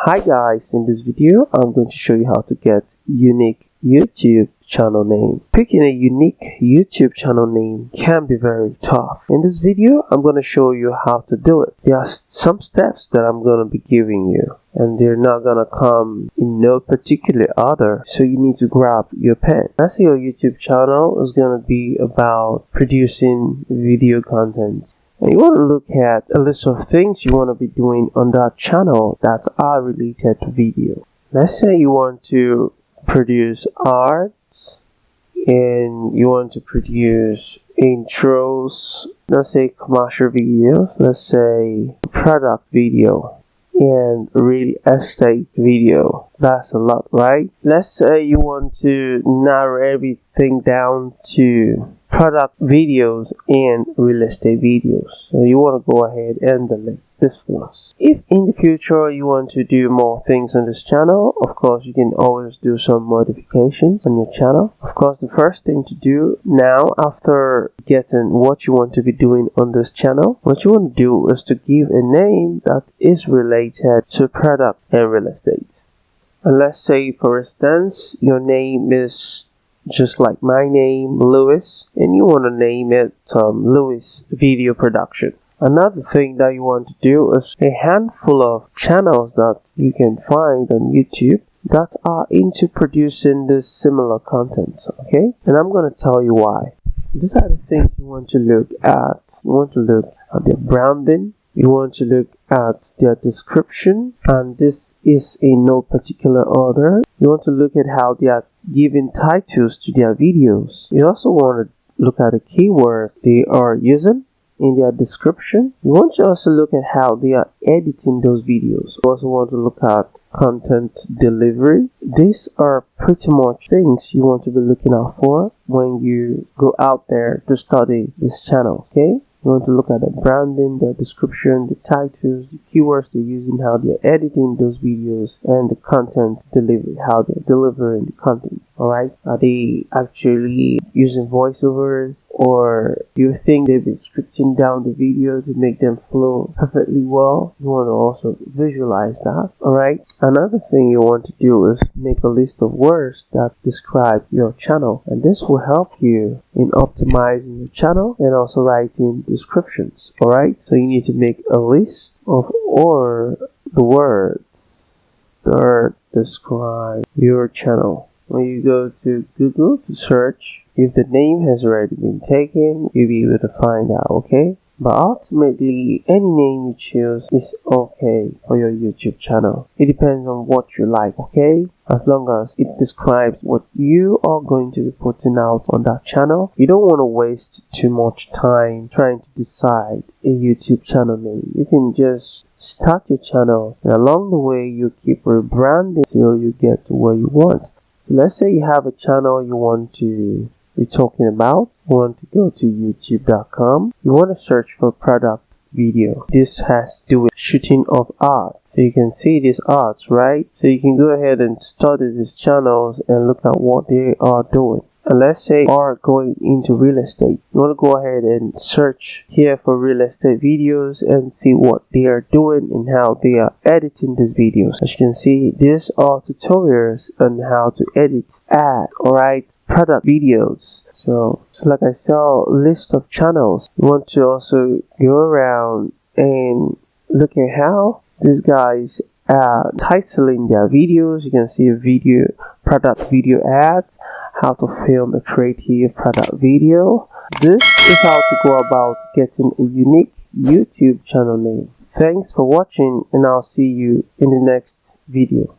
Hi guys, in this video I'm going to show you how to get unique YouTube channel name. Picking a unique YouTube channel name can be very tough. In this video I'm going to show you how to do it. There are some steps that I'm going to be giving you, and they're not going to come in no particular order, so you need to grab your pen. Let's say your YouTube channel is going to be about producing video content. And you want to look at a list of things you want to be doing on that channel that are related to video. Let's say you want to produce arts and you want to produce intros, let's say commercial videos, let's say product video and real estate video. That's a lot, right? Let's say you want to narrow everything down to product videos and real estate videos. So you want to go ahead and delete this one. If in the future you want to do more things on this channel, of course you can always do some modifications on your channel. Of course, the first thing to do now, after getting what you want to be doing on this channel, what you want to do is to give a name that is related to product and real estate. And let's say, for instance, your name is just like my name, Lewis, and you want to name it Lewis Video Production. Another thing that you want to do is a handful of channels that you can find on YouTube that are into producing this similar content, okay? And I'm going to tell you why. These are the things you want to look at. You want to look at their branding. You want to look at their description, and this is in no particular order. You want to look at how they are giving titles to their videos. You also want to look at the keywords they are using in their description. You want to also look at how they are editing those videos. You also want to look at content delivery. These are pretty much things you want to be looking out for when you go out there to study this channel, okay? You want to look at the branding, the description, the titles, the keywords they're using, how they're editing those videos, and the content delivery, how they're delivering the content. Alright, are they actually using voiceovers, or do you think they've been scripting down the video to make them flow perfectly well? You want to also visualize that. Alright, another thing you want to do is make a list of words that describe your channel, and this will help you in optimizing your channel and also writing descriptions. Alright, so you need to make a list of all the words that describe your channel. When you go to Google to search, if the name has already been taken, you'll be able to find out, okay? But ultimately, any name you choose is okay for your YouTube channel. It depends on what you like, okay? As long as it describes what you are going to be putting out on that channel. You don't want to waste too much time trying to decide a YouTube channel name. You can just start your channel, and along the way, you keep rebranding till you get to where you want. So let's say you have a channel you want to be talking about. You want to go to youtube.com. You want to search for product video. This has to do with shooting of art. So you can see these arts, right? So you can go ahead and study these channels and look at what they are doing. And let's say you are going into real estate. You want to go ahead and search here for real estate videos and see what they are doing and how they are editing these videos. As you can see, these are tutorials on how to edit ads, alright, product videos. So like I said, a list of channels. You want to also go around and look at how these guys are titling their videos. You can see a video, product video ads, how to film a creative product video. This is how to go about getting a unique YouTube channel name. Thanks for watching, and I'll see you in the next video.